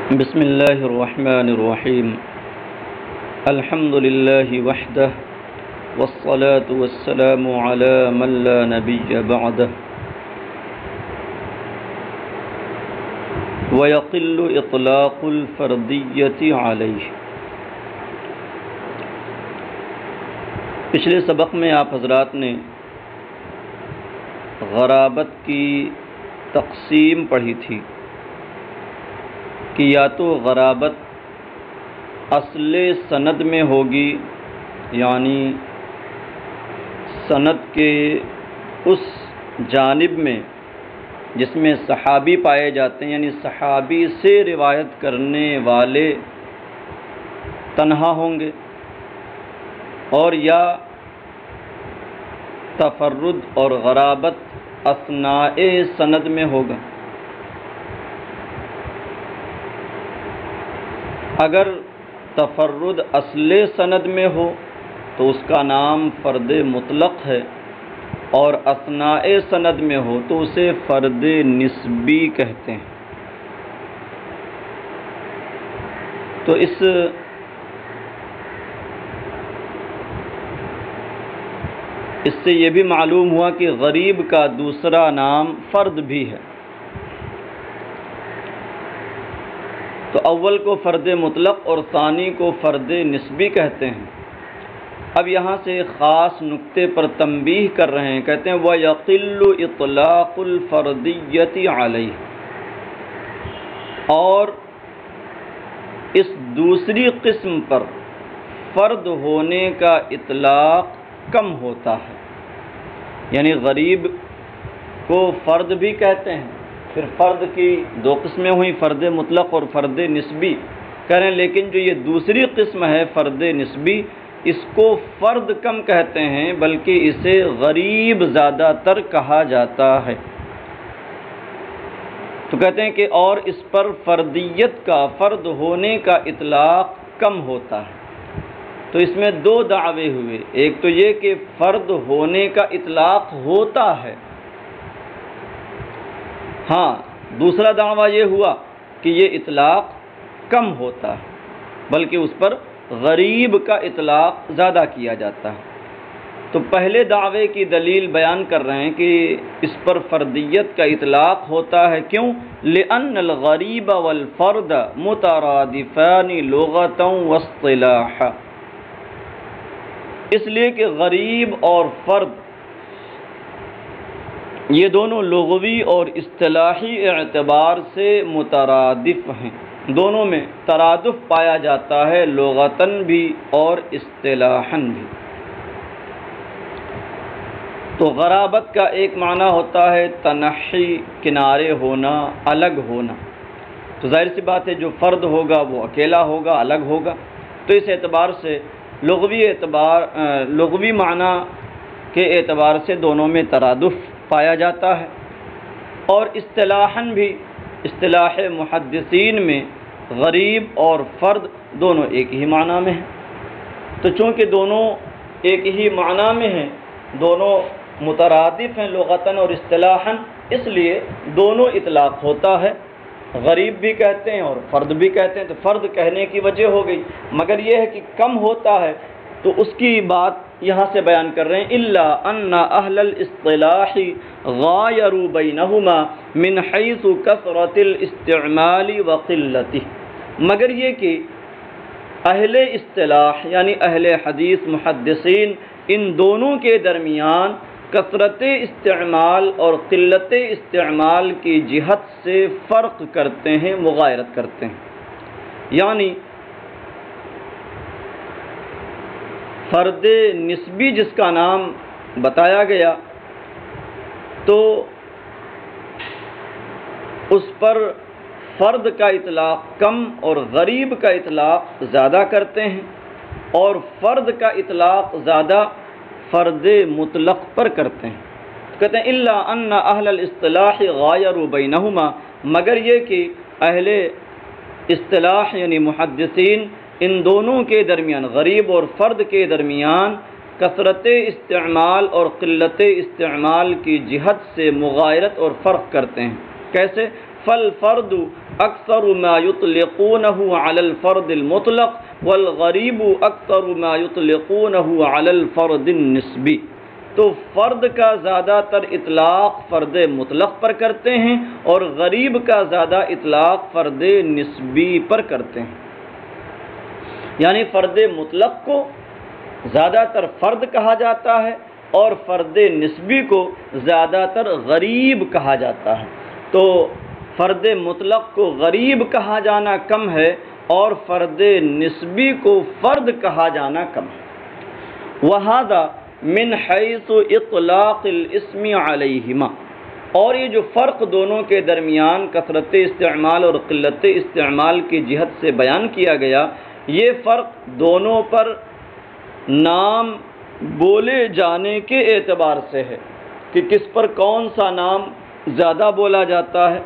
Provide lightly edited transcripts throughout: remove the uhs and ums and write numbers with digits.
بسم اللہ الرحمن الرحیم الحمد للہ وحدہ والصلاة والسلام علی من لا نبی بعدہ ویقل اطلاق الفردیت علیہ۔ پچھلے سبق میں آپ حضرات نے غرابت کی تقسیم پڑھی تھی کہ یا تو غرابت اصل سند میں ہوگی، یعنی سند کے اس جانب میں جس میں صحابی پائے جاتے ہیں، یعنی صحابی سے روایت کرنے والے تنہا ہوں گے، اور یا تفرد اور غرابت اثناء سند میں ہوگا۔ اگر تفرد اصل سند میں ہو تو اس کا نام فرد مطلق ہے، اور اثناء سند میں ہو تو اسے فرد نسبی کہتے ہیں۔ تو اس سے یہ بھی معلوم ہوا کہ غریب کا دوسرا نام فرد بھی ہے۔ تو اول کو فرد مطلق اور ثانی کو فرد نسبی کہتے ہیں۔ اب یہاں سے خاص نقطے پر تنبیہ کر رہے ہیں، کہتے ہیں وَيَقِلُّ إِطْلَاقُ الْفَرْدِيَّةِ عَلَيْهِ، اور اس دوسری قسم پر فرد ہونے کا اطلاق کم ہوتا ہے، یعنی غریب کو فرد بھی کہتے ہیں۔ پھر فرد کی دو قسمیں ہوئیں، فرد مطلق اور فرد نسبی کہہ رہے ہیں، لیکن جو یہ دوسری قسم ہے فرد نسبی، اس کو فرد کم کہتے ہیں بلکہ اسے غریب زیادہ تر کہا جاتا ہے۔ تو کہتے ہیں کہ اور اس پر فردیت کا، فرد ہونے کا اطلاق کم ہوتا ہے۔ تو اس میں دو دعوے ہوئے، ایک تو یہ کہ فرد ہونے کا اطلاق ہوتا ہے، ہاں دوسرا دعویٰ یہ ہوا کہ یہ اطلاق کم ہوتا ہے بلکہ اس پر غریب کا اطلاق زیادہ کیا جاتا ہے۔ تو پہلے دعوے کی دلیل بیان کر رہے ہیں کہ اس پر فردیت کا اطلاق ہوتا ہے، کیوں؟ لأن الغریب والفرد مترادفان لغة واصطلاحا، اس لیے کہ غریب اور فرد یہ دونوں لغوی اور اصطلاحی اعتبار سے مترادف ہیں، دونوں میں ترادف پایا جاتا ہے، لغتاً بھی اور اصطلاحاً بھی۔ تو غرابت کا ایک معنی ہوتا ہے تنحی، کنارے ہونا، الگ ہونا۔ تو ظاہر سی بات ہے جو فرد ہوگا وہ اکیلا ہوگا، الگ ہوگا۔ تو اس اعتبار سے لغوی معنی کے اعتبار سے دونوں میں ترادف پایا جاتا ہے، اور اصطلاحاً بھی اصطلاح محدثین میں غریب اور فرد دونوں ایک ہی معنی میں ہیں۔ تو چونکہ دونوں ایک ہی معنی میں ہیں، دونوں مترادف ہیں لغتاً اور اصطلاحاً، اس لیے دونوں اطلاق ہوتا ہے، غریب بھی کہتے ہیں اور فرد بھی کہتے ہیں۔ تو فرد کہنے کی وجہ ہو گئی، مگر یہ ہے کہ کم ہوتا ہے، تو اس کی بات یہاں سے بیان کر رہے ہیں الا ان اہل الاصطلاح غایروا بینہما من حیث کثرۃ الاستعمال وقلتہ، مگر یہ کہ اہل اصطلاح یعنی اہل حدیث محدثین ان دونوں کے درمیان کثرت استعمال اور قلت استعمال کی جہت سے فرق کرتے ہیں، مغایرت کرتے ہیں۔ یعنی فرد نسبی جس کا نام بتایا گیا تو اس پر فرد کا اطلاق کم اور غریب کا اطلاق زیادہ کرتے ہیں، اور فرد کا اطلاق زیادہ فرد مطلق پر کرتے ہیں۔ کہتے ہیں الا ان اہل الاصطلاح غایروا بینہما، مگر یہ کہ اہل اصطلاح یعنی محدثین ان دونوں کے درمیان، غریب اور فرد کے درمیان کثرت استعمال اور قلت استعمال کی جہت سے مغایرت اور فرق کرتے ہیں۔ کیسے؟ فالفرد اکثر ما یطلقونہ علی الفرد المطلق والغریب اکثر ما یطلقونہ علی الفرد النسبی۔ تو فرد کا زیادہ تر اطلاق فرد مطلق پر کرتے ہیں اور غریب کا زیادہ اطلاق فرد نسبی پر کرتے ہیں۔ یعنی فرد مطلق کو زیادہ تر فرد کہا جاتا ہے اور فرد نسبی کو زیادہ تر غریب کہا جاتا ہے۔ تو فرد مطلق کو غریب کہا جانا کم ہے اور فرد نسبی کو فرد کہا جانا کم ہے۔ وَهَذَا من حیث اطلاق الاسم علیہما، اور یہ جو فرق دونوں کے درمیان کثرت استعمال اور قلت استعمال کی جہت سے بیان کیا گیا، یہ فرق دونوں پر نام بولے جانے کے اعتبار سے ہے کہ کس پر کون سا نام زیادہ بولا جاتا ہے۔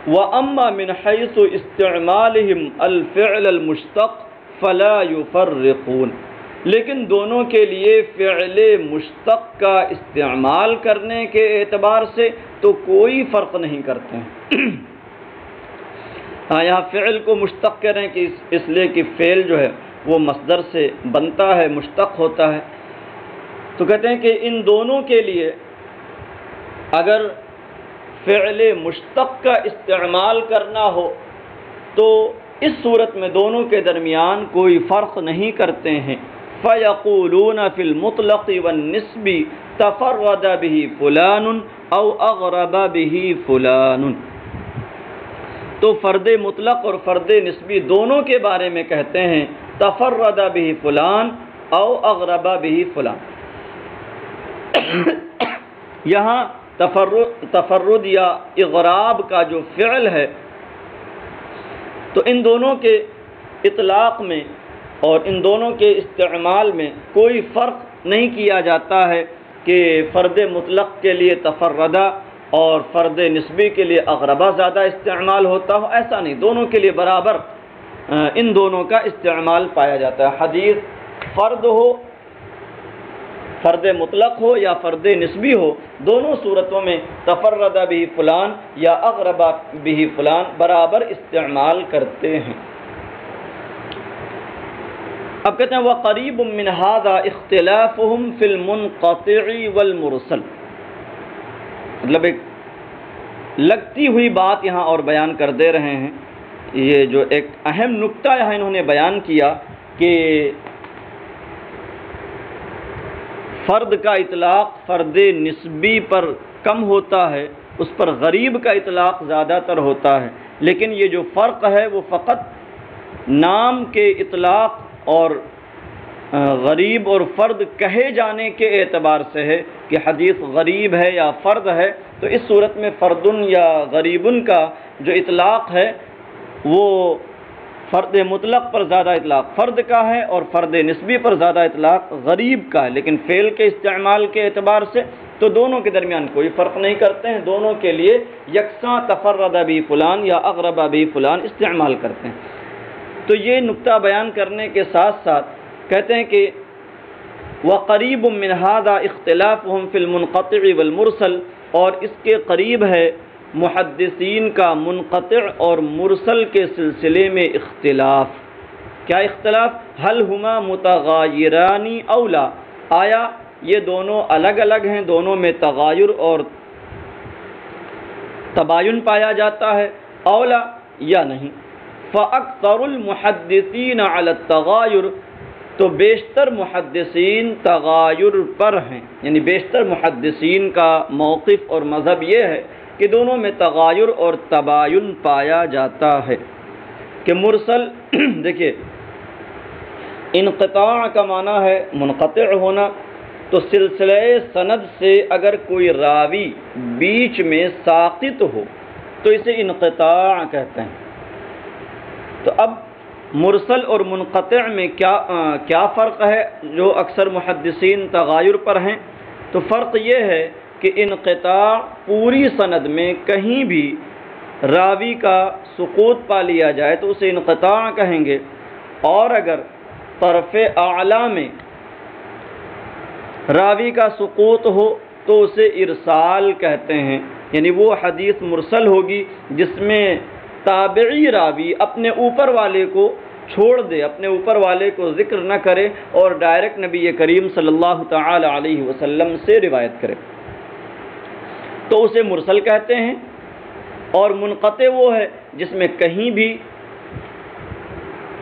وَأَمَّا مِنْ حَيْثُ اسْتِعْمَالِهِمْ الْفِعْلَ الْمُشْتَقَّ فَلَا يُفَرِّقُونَ، لیکن دونوں کے لیے فعل مشتق کا استعمال کرنے کے اعتبار سے تو کوئی فرق نہیں کرتے ہیں۔ یہاں فعل کو مشتق کہہ رہے ہیں کہ اس لیے کہ فعل جو ہے وہ مصدر سے بنتا ہے، مشتق ہوتا ہے۔ تو کہتے ہیں کہ ان دونوں کے لیے اگر فعل مشتق کا استعمال کرنا ہو تو اس صورت میں دونوں کے درمیان کوئی فرق نہیں کرتے ہیں۔ فَيَقُولُونَ فِي الْمُطْلَقِ وَالنِّسْبِ تَفَرَّدَ بِهِ فُلَانٌ أَوْ أَغْرَبَ بِهِ فُلَانٌ، تو فرد مطلق اور فرد نسبی دونوں کے بارے میں کہتے ہیں تفرد به فلان او اغرب به فلان۔ یہاں تفرد یا اغراب کا جو فعل ہے تو ان دونوں کے اطلاق میں اور ان دونوں کے استعمال میں کوئی فرق نہیں کیا جاتا ہے کہ فرد مطلق کے لیے تفردہ اور فرد نسبی کے لیے اغربہ زیادہ استعمال ہوتا ہو، ایسا نہیں، دونوں کے لیے برابر ان دونوں کا استعمال پایا جاتا ہے۔ حدیث فرد ہو، فرد مطلق ہو یا فرد نسبی ہو، دونوں صورتوں میں تفرد به فلان یا اغرب به فلان برابر استعمال کرتے ہیں۔ اب کہتے ہیں وَقَرِيبٌ مِّنْ هَذَا اخْتِلَافُهُمْ فِي الْمُنْقَطِعِ وَالْمُرْسَلِ، مطلب ایک لگتی ہوئی بات یہاں اور بیان کر دے رہے ہیں۔ یہ جو ایک اہم نکتہ یہاں انہوں نے بیان کیا کہ فرد کا اطلاق فرد نسبی پر کم ہوتا ہے، اس پر غریب کا اطلاق زیادہ تر ہوتا ہے، لیکن یہ جو فرق ہے وہ فقط نام کے اطلاق اور غریب اور فرد کہے جانے کے اعتبار سے ہے کہ حدیث غریب ہے یا فرد ہے، تو اس صورت میں فردن یا غریبن کا جو اطلاق ہے وہ فرد مطلق پر زیادہ اطلاق فرد کا ہے اور فرد نسبی پر زیادہ اطلاق غریب کا ہے، لیکن فعل کے استعمال کے اعتبار سے تو دونوں کے درمیان کوئی فرق نہیں کرتے ہیں، دونوں کے لیے یکساں تفرد به فلان یا اغرب به فلان استعمال کرتے ہیں۔ تو یہ نکتہ بیان کرنے کے ساتھ ساتھ کہتے ہیں کہ وَقَرِيبٌ مِّنْ هَذَا اخْتِلَافُهُمْ فِي الْمُنْقَطِعِ وَالْمُرْسَلِ، اور اس کے قریب ہے محدثین کا منقطع اور مرسل کے سلسلے میں اختلاف۔ کیا اختلاف؟ هل هما متغایران او لا، آیا یہ دونوں الگ الگ ہیں، دونوں میں تغایر اور تباین پایا جاتا ہے، اولا یا نہیں۔ فَأَكْثَرُ الْمُحَدِّثِينَ عَلَى التَّغَايُرِ، تو بیشتر محدثین تغایر پر ہیں، یعنی بیشتر محدثین کا موقف اور مذہب یہ ہے کہ دونوں میں تغایر اور تباین پایا جاتا ہے۔ کہ مرسل دیکھیے انقطاع کا معنی ہے منقطع ہونا، تو سلسلہ سند سے اگر کوئی راوی بیچ میں ساقط ہو تو اسے انقطاع کہتے ہیں۔ تو اب مرسل اور منقطع میں کیا فرق ہے جو اکثر محدثین تغایر پر ہیں؟ تو فرق یہ ہے کہ انقطاع پوری سند میں کہیں بھی راوی کا سقوط پا لیا جائے تو اسے انقطاع کہیں گے، اور اگر طرف اعلیٰ میں راوی کا سقوط ہو تو اسے ارسال کہتے ہیں۔ یعنی وہ حدیث مرسل ہوگی جس میں تابعی راوی اپنے اوپر والے کو چھوڑ دے، اپنے اوپر والے کو ذکر نہ کرے اور ڈائریکٹ نبی کریم صلی اللہ تعالی علیہ وسلم سے روایت کرے، تو اسے مرسل کہتے ہیں۔ اور منقطع وہ ہے جس میں کہیں بھی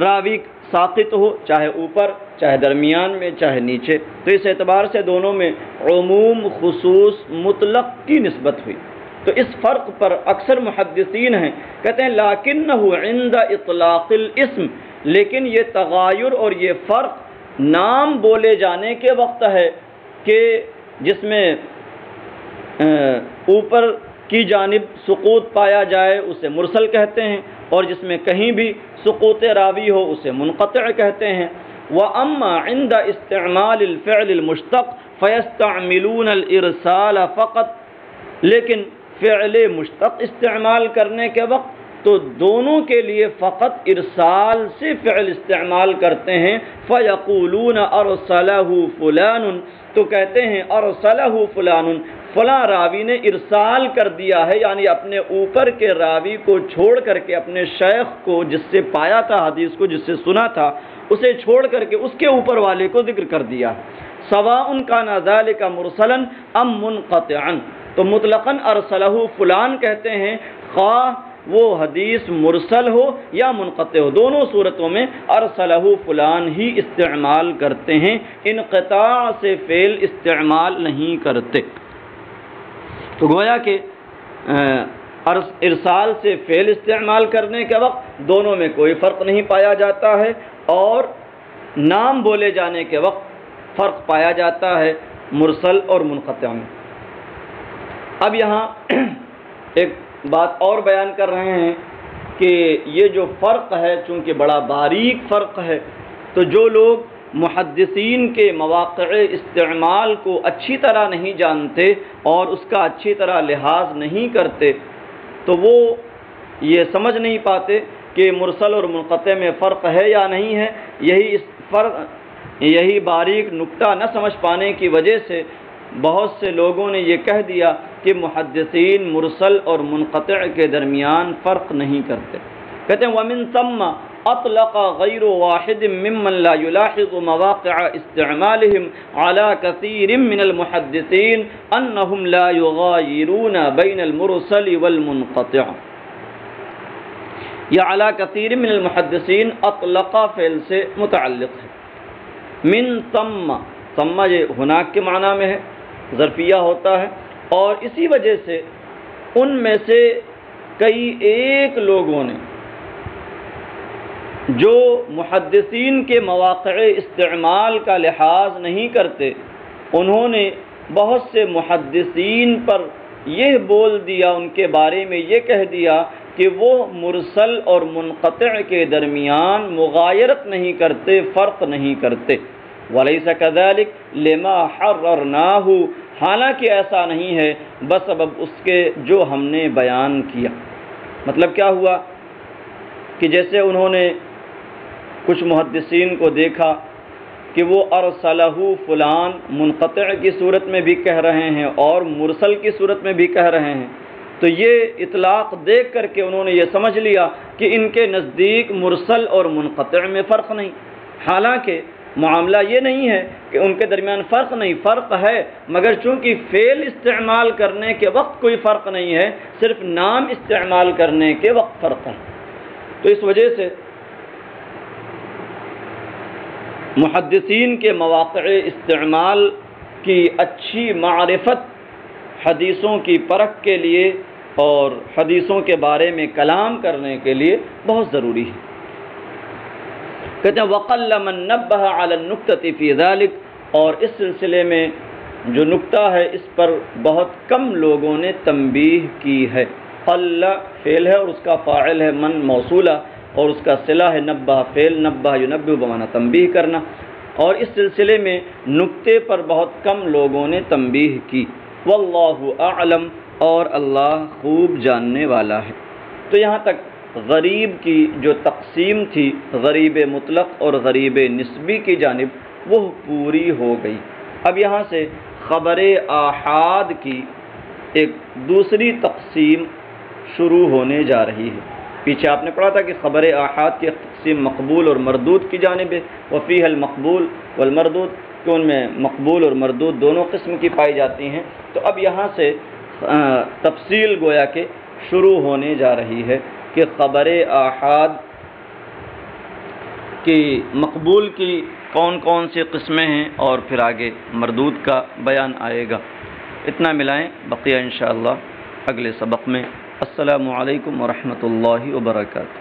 راوی ساقط ہو، چاہے اوپر، چاہے درمیان میں، چاہے نیچے۔ تو اس اعتبار سے دونوں میں عموم، خصوص، مطلق کی نسبت ہوئی۔ تو اس فرق پر اکثر محدثین ہیں، کہتے ہیں لَكِنَّهُ عِنْدَ اطلاق الاسم، لیکن یہ تغایر اور یہ فرق نام بولے جانے کے وقت ہے کہ جس میں اوپر کی جانب سقوط پایا جائے اسے مرسل کہتے ہیں، اور جس میں کہیں بھی سقوط راوی ہو اسے منقطع کہتے ہیں۔ وَأَمَّا عِنْدَ اسْتِعْمَالِ الْفِعْلِ الْمُشْتَقِّ فَيَسْتَعْمِلُونَ الْإِرْسَالَ فَقَط، لیکن فعل مشتق استعمال کرنے کے وقت تو دونوں کے لیے فقط ارسال سے فعل استعمال کرتے ہیں۔ فَيَقُولُونَ أَرْسَلَهُ فُلَانٌ، تو کہتے ہیں أَرْسَلَهُ فُلَانٌ، فلاں راوی نے ارسال کر دیا ہے، یعنی اپنے اوپر کے راوی کو چھوڑ کر کے اپنے شیخ کو جس سے پایا تھا حدیث کو، جس سے سنا تھا، اسے چھوڑ کر کے اس کے اوپر والے کو ذکر کر دیا ہے۔ سواء کان ذلک مرسلا ام منقطعا، تو مطلقاً ارسلہ فلان کہتے ہیں، خواہ وہ حدیث مرسل ہو یا منقطع ہو، دونوں صورتوں میں ارسلہ فلان ہی استعمال کرتے ہیں، انقطاع سے فعل استعمال نہیں کرتے۔ تو گویا کہ ارسال سے فعل استعمال کرنے کے وقت دونوں میں کوئی فرق نہیں پایا جاتا ہے، اور نام بولے جانے کے وقت فرق پایا جاتا ہے مرسل اور منقطع میں۔ اب یہاں ایک بات اور بیان کر رہے ہیں کہ یہ جو فرق ہے چونکہ بڑا باریک فرق ہے، تو جو لوگ محدثین کے مواقع استعمال کو اچھی طرح نہیں جانتے اور اس کا اچھی طرح لحاظ نہیں کرتے، تو وہ یہ سمجھ نہیں پاتے کہ مرسل اور منقطع میں فرق ہے یا نہیں ہے۔ یہی باریک نکتہ نہ سمجھ پانے کی وجہ سے بہت سے لوگوں نے یہ کہہ دیا کہ محدثین مرسل اور منقطع کے درمیان فرق نہیں کرتے۔ کہتے ہیں وَمِن ثَمَّ اطلق غیر واحد ممن لا يلاحظ مواقع استعمالهم على كثير من المحدثين انهم لا يغايرون بين المرسل والمنقطع، یا على كثير من المحدثین اطلق فعل سے متعلق ہے۔ من ثم یہ ہناک کے معنی میں ہے، ظرفیہ ہوتا ہے، اور اسی وجہ سے ان میں سے کئی ایک لوگوں نے جو محدثین کے مواقع استعمال کا لحاظ نہیں کرتے، انہوں نے بہت سے محدثین پر یہ بول دیا، ان کے بارے میں یہ کہہ دیا کہ وہ مرسل اور منقطع کے درمیان مغایرت نہیں کرتے، فرق نہیں کرتے۔ وَلَيْسَ كَذَلِكَ لِمَا حَرَّرْنَاهُ، حالانکہ ایسا نہیں ہے بسبب اس کے جو ہم نے بیان کیا۔ مطلب کیا ہوا کہ جیسے انہوں نے کچھ محدثین کو دیکھا کہ وہ ارسلہ فلان منقطع کی صورت میں بھی کہہ رہے ہیں اور مرسل کی صورت میں بھی کہہ رہے ہیں، تو یہ اطلاق دیکھ کر کے انہوں نے یہ سمجھ لیا کہ ان کے نزدیک مرسل اور منقطع میں فرق نہیں، حالانکہ معاملہ یہ نہیں ہے کہ ان کے درمیان فرق نہیں، فرق ہے، مگر چونکہ فعل استعمال کرنے کے وقت کوئی فرق نہیں ہے، صرف نام استعمال کرنے کے وقت فرق ہے۔ تو اس وجہ سے محدثین کے مواقع استعمال کی اچھی معرفت حدیثوں کی پرکھ کے لیے اور حدیثوں کے بارے میں کلام کرنے کے لیے بہت ضروری ہے۔ کہتے ہیں وَقَلَّ مَن نَبَّهَ عَلَى النُّكْتَةِ فِي ذَلِكَ، اور اس سلسلے میں جو نکتہ ہے اس پر بہت کم لوگوں نے تنبیہ کی ہے۔ قل فعل ہے اور اس کا فاعل ہے من موصولہ، اور اس کا صلہ ہے نبہ فعل، نبہ ینبہ بمعنی تنبیہ کرنا، اور اس سلسلے میں نکتے پر بہت کم لوگوں نے تنبیہ کی۔ واللہ اعلم، اور اللہ خوب جاننے والا ہے۔ تو یہاں تک غریب کی جو تقسیم تھی غریب مطلق اور غریب نسبی کی جانب وہ پوری ہو گئی۔ اب یہاں سے خبر آحاد کی ایک دوسری تقسیم شروع ہونے جا رہی ہے۔ پیچھے آپ نے پڑھا تھا کہ خبر آحاد کی تقسیم مقبول اور مردود کی جانب ہے، وفیہ المقبول والمردود، کہ ان میں مقبول اور مردود دونوں قسم کی پائی جاتی ہیں۔ تو اب یہاں سے تفصیل گویا کہ شروع ہونے جا رہی ہے کہ خبر آحاد کی مقبول کی کون کون سی قسمیں ہیں، اور پھر آگے مردود کا بیان آئے گا۔ اتنا ملائیں، بقیہ انشاءاللہ اگلے سبق میں۔ السلام علیکم ورحمۃ اللہ وبرکاتہ۔